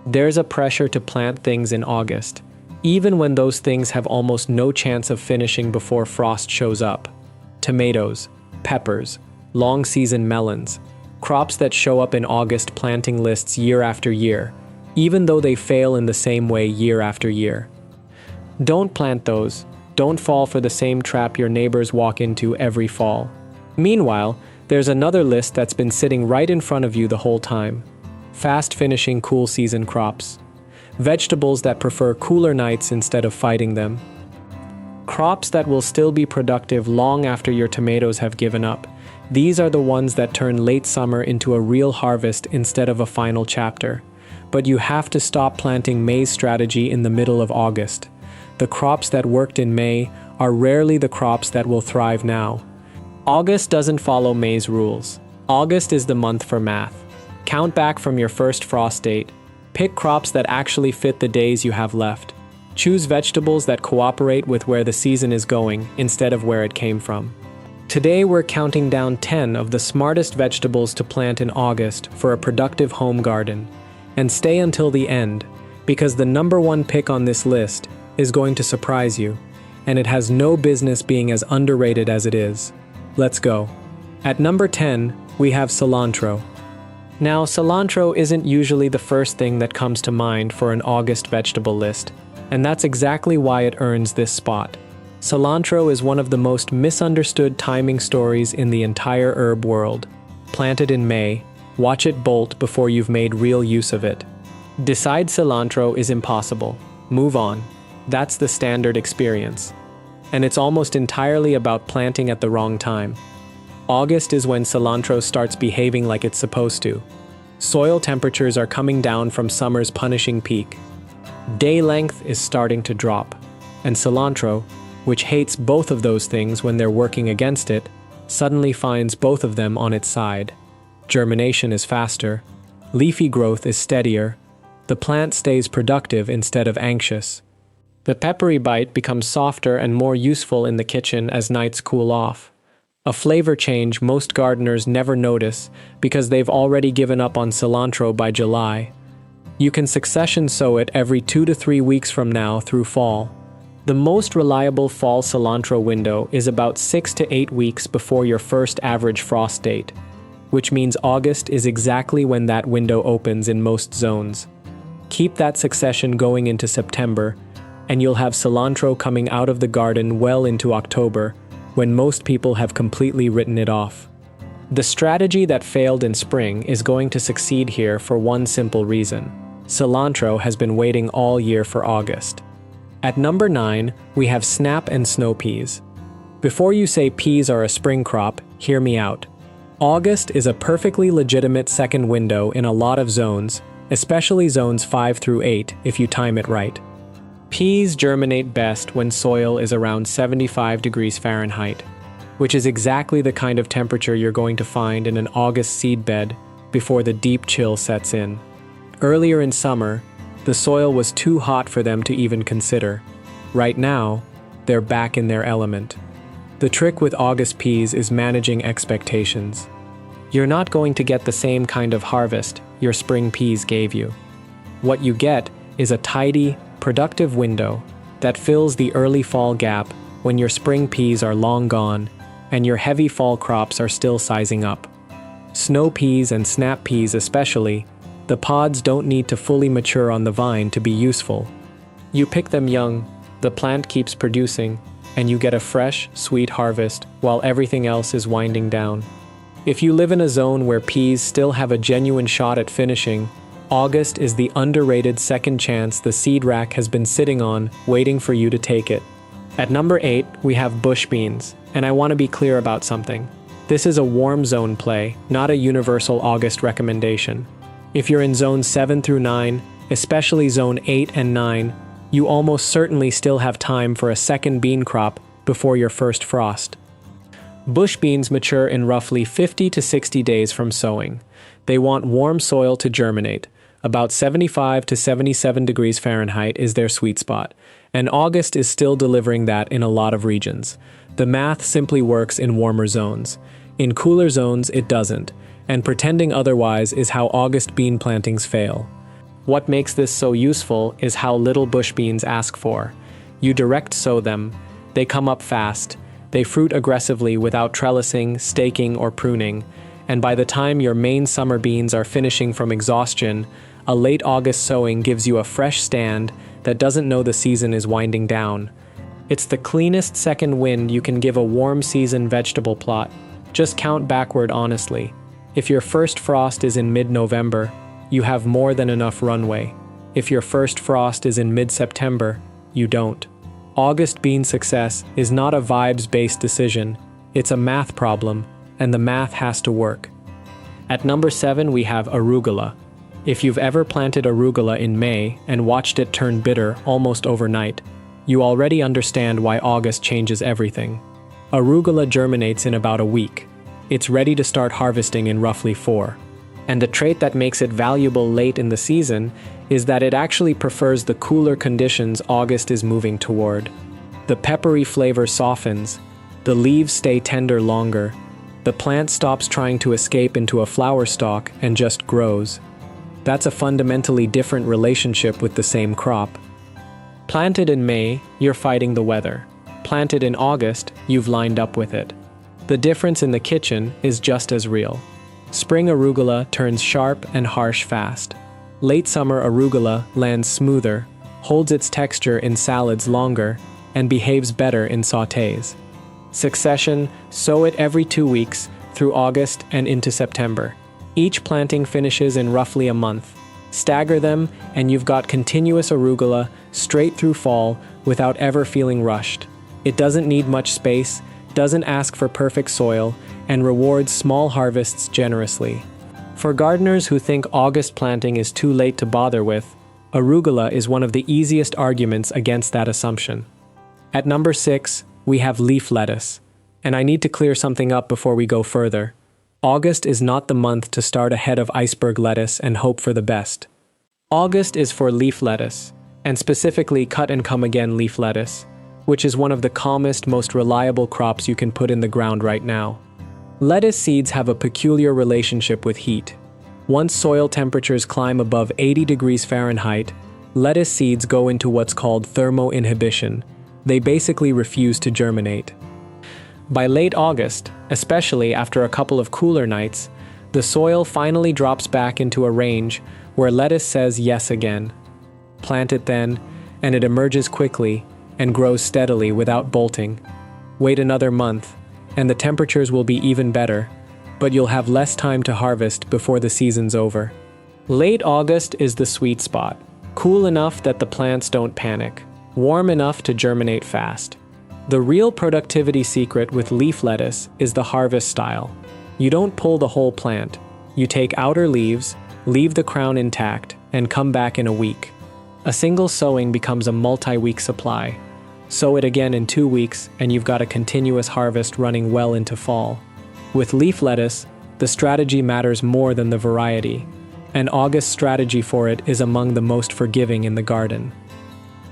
There's a pressure to plant things in August, even when those things have almost no chance of finishing before frost shows up. Tomatoes, peppers, long-season melons, crops that show up in August planting lists year after year, even though they fail in the same way year after year. Don't plant those. Don't fall for the same trap your neighbors walk into every fall. Meanwhile, there's another list that's been sitting right in front of you the whole time. Fast-finishing cool season crops. Vegetables that prefer cooler nights instead of fighting them. Crops that will still be productive long after your tomatoes have given up. These are the ones that turn late summer into a real harvest instead of a final chapter. But you have to stop planting May's strategy in the middle of August. The crops that worked in May are rarely the crops that will thrive now. August doesn't follow May's rules. August is the month for math. Count back from your first frost date. Pick crops that actually fit the days you have left. Choose vegetables that cooperate with where the season is going instead of where it came from. Today we're counting down 10 of the smartest vegetables to plant in August for a productive home garden. And stay until the end, because the number one pick on this list is going to surprise you, and it has no business being as underrated as it is. Let's go. At number 10, we have cilantro. Now, cilantro isn't usually the first thing that comes to mind for an August vegetable list, and that's exactly why it earns this spot. Cilantro is one of the most misunderstood timing stories in the entire herb world. Planted in May, watch it bolt before you've made real use of it. Decide cilantro is impossible. Move on. That's the standard experience. And it's almost entirely about planting at the wrong time. August is when cilantro starts behaving like it's supposed to. Soil temperatures are coming down from summer's punishing peak. Day length is starting to drop. And cilantro, which hates both of those things when they're working against it, suddenly finds both of them on its side. Germination is faster. Leafy growth is steadier. The plant stays productive instead of anxious. The peppery bite becomes softer and more useful in the kitchen as nights cool off. A flavor change most gardeners never notice because they've already given up on cilantro by July. You can succession sow it every 2 to 3 weeks from now through fall. The most reliable fall cilantro window is about 6 to 8 weeks before your first average frost date, which means August is exactly when that window opens in most zones. Keep that succession going into September, and you'll have cilantro coming out of the garden well into October, when most people have completely written it off. The strategy that failed in spring is going to succeed here for one simple reason. Cilantro has been waiting all year for August. At number 9, we have snap and snow peas. Before you say peas are a spring crop, hear me out. August is a perfectly legitimate second window in a lot of zones, especially zones 5 through 8 if you time it right. Peas germinate best when soil is around 75 degrees Fahrenheit, which is exactly the kind of temperature you're going to find in an August seedbed before the deep chill sets in. Earlier in summer, the soil was too hot for them to even consider. Right now, they're back in their element. The trick with August peas is managing expectations. You're not going to get the same kind of harvest your spring peas gave you. What you get is a tidy, productive window that fills the early fall gap when your spring peas are long gone and your heavy fall crops are still sizing up. Snow peas and snap peas especially, the pods don't need to fully mature on the vine to be useful. You pick them young, the plant keeps producing, and you get a fresh, sweet harvest while everything else is winding down. If you live in a zone where peas still have a genuine shot at finishing, August is the underrated second chance the seed rack has been sitting on, waiting for you to take it. At number 8, we have bush beans, and I want to be clear about something. This is a warm zone play, not a universal August recommendation. If you're in zones 7 through 9, especially zone 8 and 9, you almost certainly still have time for a second bean crop before your first frost. Bush beans mature in roughly 50 to 60 days from sowing. They want warm soil to germinate. About 75 to 77 degrees Fahrenheit is their sweet spot, and August is still delivering that in a lot of regions. The math simply works in warmer zones. In cooler zones, it doesn't, and pretending otherwise is how August bean plantings fail. What makes this so useful is how little bush beans ask for. You direct sow them, they come up fast, they fruit aggressively without trellising, staking, or pruning, and by the time your main summer beans are finishing from exhaustion, a late August sowing gives you a fresh stand that doesn't know the season is winding down. It's the cleanest second wind you can give a warm season vegetable plot. Just count backward honestly. If your first frost is in mid-November, you have more than enough runway. If your first frost is in mid-September, you don't. August bean success is not a vibes-based decision, it's a math problem, and the math has to work. At number 7 we have arugula. If you've ever planted arugula in May and watched it turn bitter almost overnight, you already understand why August changes everything. Arugula germinates in about a week. It's ready to start harvesting in roughly 4. And the trait that makes it valuable late in the season is that it actually prefers the cooler conditions August is moving toward. The peppery flavor softens, the leaves stay tender longer, the plant stops trying to escape into a flower stalk and just grows. That's a fundamentally different relationship with the same crop. Planted in May, you're fighting the weather. Planted in August, you've lined up with it. The difference in the kitchen is just as real. Spring arugula turns sharp and harsh fast. Late summer arugula lands smoother, holds its texture in salads longer, and behaves better in sautés. Succession, sow it every 2 weeks through August and into September. Each planting finishes in roughly a month. Stagger them and you've got continuous arugula straight through fall without ever feeling rushed. It doesn't need much space, doesn't ask for perfect soil, and rewards small harvests generously. For gardeners who think August planting is too late to bother with, arugula is one of the easiest arguments against that assumption. At number 6, we have leaf lettuce. And I need to clear something up before we go further. August is not the month to start ahead of iceberg lettuce and hope for the best. August is for leaf lettuce, and specifically cut and come again leaf lettuce, which is one of the calmest, most reliable crops you can put in the ground right now. Lettuce seeds have a peculiar relationship with heat. Once soil temperatures climb above 80 degrees Fahrenheit, lettuce seeds go into what's called thermo-inhibition. They basically refuse to germinate. By late August, especially after a couple of cooler nights, the soil finally drops back into a range where lettuce says yes again. Plant it then, and it emerges quickly and grows steadily without bolting. Wait another month, and the temperatures will be even better, but you'll have less time to harvest before the season's over. Late August is the sweet spot, cool enough that the plants don't panic, warm enough to germinate fast. The real productivity secret with leaf lettuce is the harvest style. You don't pull the whole plant. You take outer leaves, leave the crown intact, and come back in a week. A single sowing becomes a multi-week supply. Sow it again in 2 weeks, and you've got a continuous harvest running well into fall. With leaf lettuce, the strategy matters more than the variety, and August's strategy for it is among the most forgiving in the garden.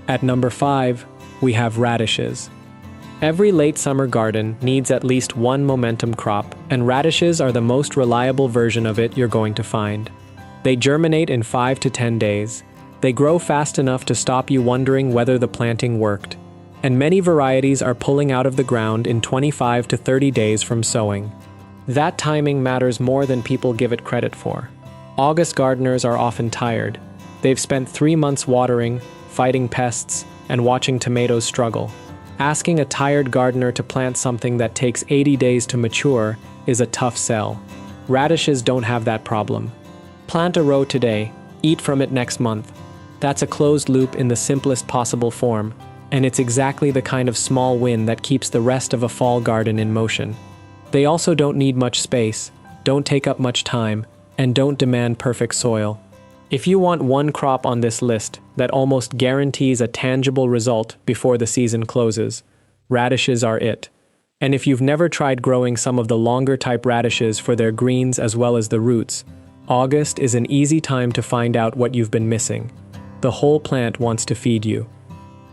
At number 5, we have radishes. Every late summer garden needs at least one momentum crop, and radishes are the most reliable version of it you're going to find. They germinate in 5 to 10 days. They grow fast enough to stop you wondering whether the planting worked. And many varieties are pulling out of the ground in 25 to 30 days from sowing. That timing matters more than people give it credit for. August gardeners are often tired. They've spent 3 months watering, fighting pests, and watching tomatoes struggle. Asking a tired gardener to plant something that takes 80 days to mature is a tough sell. Radishes don't have that problem. Plant a row today, eat from it next month. That's a closed loop in the simplest possible form, and it's exactly the kind of small win that keeps the rest of a fall garden in motion. They also don't need much space, don't take up much time, and don't demand perfect soil. If you want one crop on this list that almost guarantees a tangible result before the season closes, radishes are it. And if you've never tried growing some of the longer type radishes for their greens as well as the roots, August is an easy time to find out what you've been missing. The whole plant wants to feed you.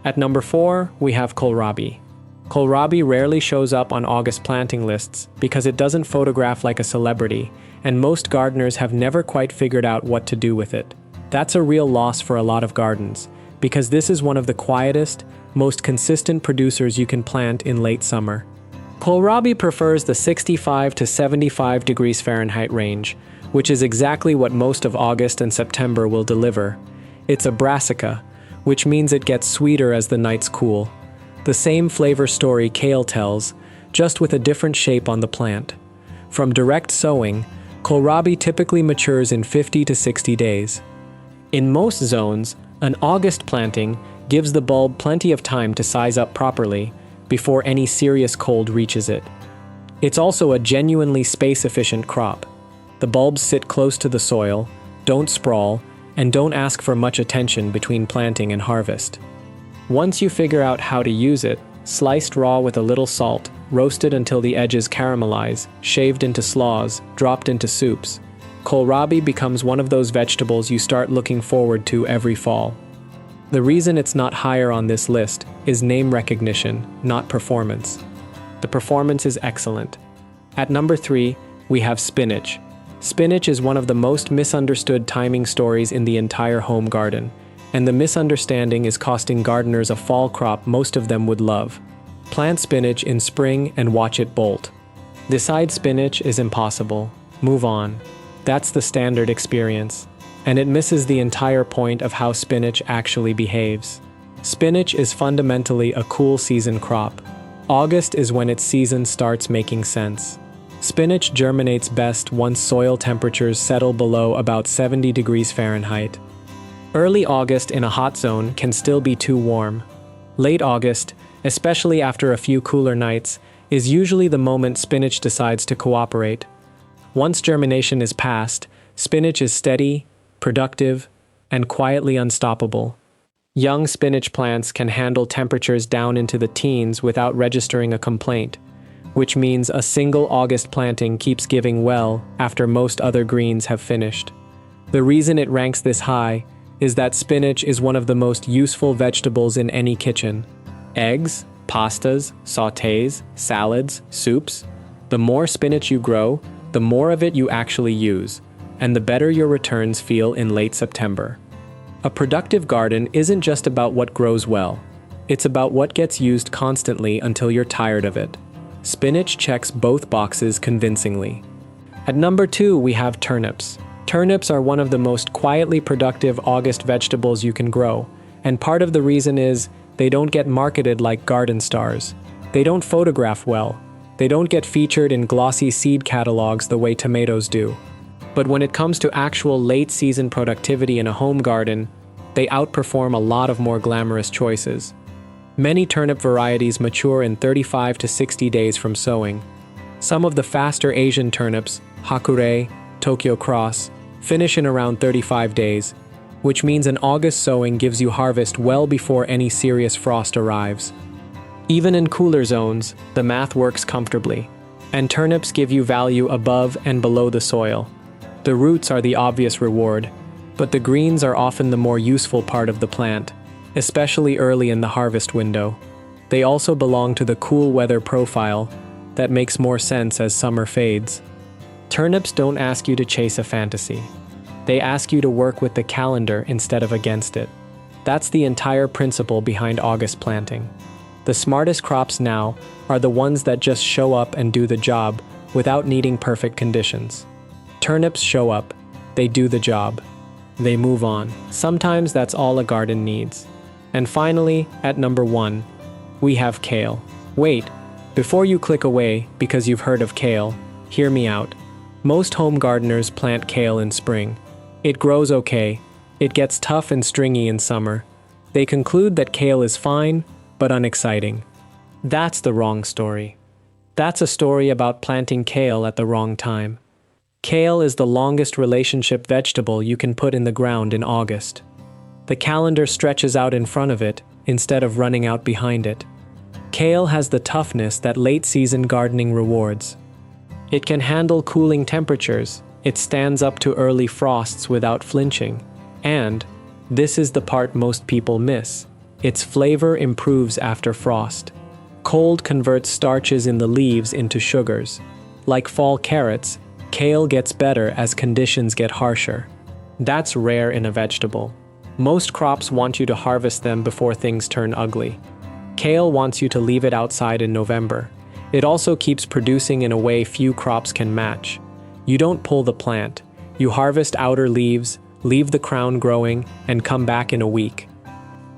At number 4, we have kohlrabi. Kohlrabi rarely shows up on August planting lists because it doesn't photograph like a celebrity, and most gardeners have never quite figured out what to do with it. That's a real loss for a lot of gardens, because this is one of the quietest, most consistent producers you can plant in late summer. Kohlrabi prefers the 65 to 75 degrees Fahrenheit range, which is exactly what most of August and September will deliver. It's a brassica, which means it gets sweeter as the nights cool. The same flavor story kale tells, just with a different shape on the plant. From direct sowing, kohlrabi typically matures in 50 to 60 days. In most zones, an August planting gives the bulb plenty of time to size up properly before any serious cold reaches it. It's also a genuinely space-efficient crop. The bulbs sit close to the soil, don't sprawl, and don't ask for much attention between planting and harvest. Once you figure out how to use it, sliced raw with a little salt, roasted until the edges caramelize, shaved into slaws, dropped into soups, kohlrabi becomes one of those vegetables you start looking forward to every fall. The reason it's not higher on this list is name recognition, not performance. The performance is excellent. At number 3, we have spinach. Spinach is one of the most misunderstood timing stories in the entire home garden, and the misunderstanding is costing gardeners a fall crop most of them would love. Plant spinach in spring and watch it bolt. Decide spinach is impossible. Move on. That's the standard experience, and it misses the entire point of how spinach actually behaves. Spinach is fundamentally a cool season crop. August is when its season starts making sense. Spinach germinates best once soil temperatures settle below about 70 degrees Fahrenheit. Early August in a hot zone can still be too warm. Late August, especially after a few cooler nights, is usually the moment spinach decides to cooperate. Once germination is past, spinach is steady, productive, and quietly unstoppable. Young spinach plants can handle temperatures down into the teens without registering a complaint, which means a single August planting keeps giving well after most other greens have finished. The reason it ranks this high is that spinach is one of the most useful vegetables in any kitchen. Eggs, pastas, sautés, salads, soups. The more spinach you grow, the more of it you actually use, and the better your returns feel in late September. A productive garden isn't just about what grows well. It's about what gets used constantly until you're tired of it. Spinach checks both boxes convincingly. At number 2, we have turnips. Turnips are one of the most quietly productive August vegetables you can grow, and part of the reason is they don't get marketed like garden stars. They don't photograph well. They don't get featured in glossy seed catalogs the way tomatoes do. But when it comes to actual late-season productivity in a home garden, they outperform a lot of more glamorous choices. Many turnip varieties mature in 35 to 60 days from sowing. Some of the faster Asian turnips, Hakure, Tokyo Cross, finish in around 35 days, which means an August sowing gives you harvest well before any serious frost arrives. Even in cooler zones, the math works comfortably, and turnips give you value above and below the soil. The roots are the obvious reward, but the greens are often the more useful part of the plant, especially early in the harvest window. They also belong to the cool weather profile that makes more sense as summer fades. Turnips don't ask you to chase a fantasy. They ask you to work with the calendar instead of against it. That's the entire principle behind August planting. The smartest crops now are the ones that just show up and do the job without needing perfect conditions. Turnips show up, they do the job, they move on. Sometimes that's all a garden needs. And finally, at number 1, we have kale. Wait, before you click away because you've heard of kale, hear me out. Most home gardeners plant kale in spring. It grows okay. It gets tough and stringy in summer. They conclude that kale is fine, but unexciting. That's the wrong story. That's a story about planting kale at the wrong time. Kale is the longest relationship vegetable you can put in the ground in August. The calendar stretches out in front of it instead of running out behind it. Kale has the toughness that late-season gardening rewards. It can handle cooling temperatures, it stands up to early frosts without flinching, and, this is the part most people miss, its flavor improves after frost. Cold converts starches in the leaves into sugars. Like fall carrots, kale gets better as conditions get harsher. That's rare in a vegetable. Most crops want you to harvest them before things turn ugly. Kale wants you to leave it outside in November. It also keeps producing in a way few crops can match. You don't pull the plant. You harvest outer leaves, leave the crown growing, and come back in a week.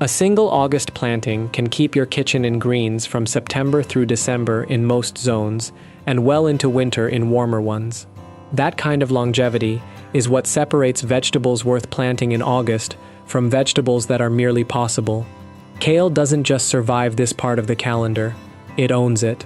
A single August planting can keep your kitchen in greens from September through December in most zones, and well into winter in warmer ones. That kind of longevity is what separates vegetables worth planting in August from vegetables that are merely possible. Kale doesn't just survive this part of the calendar, it owns it.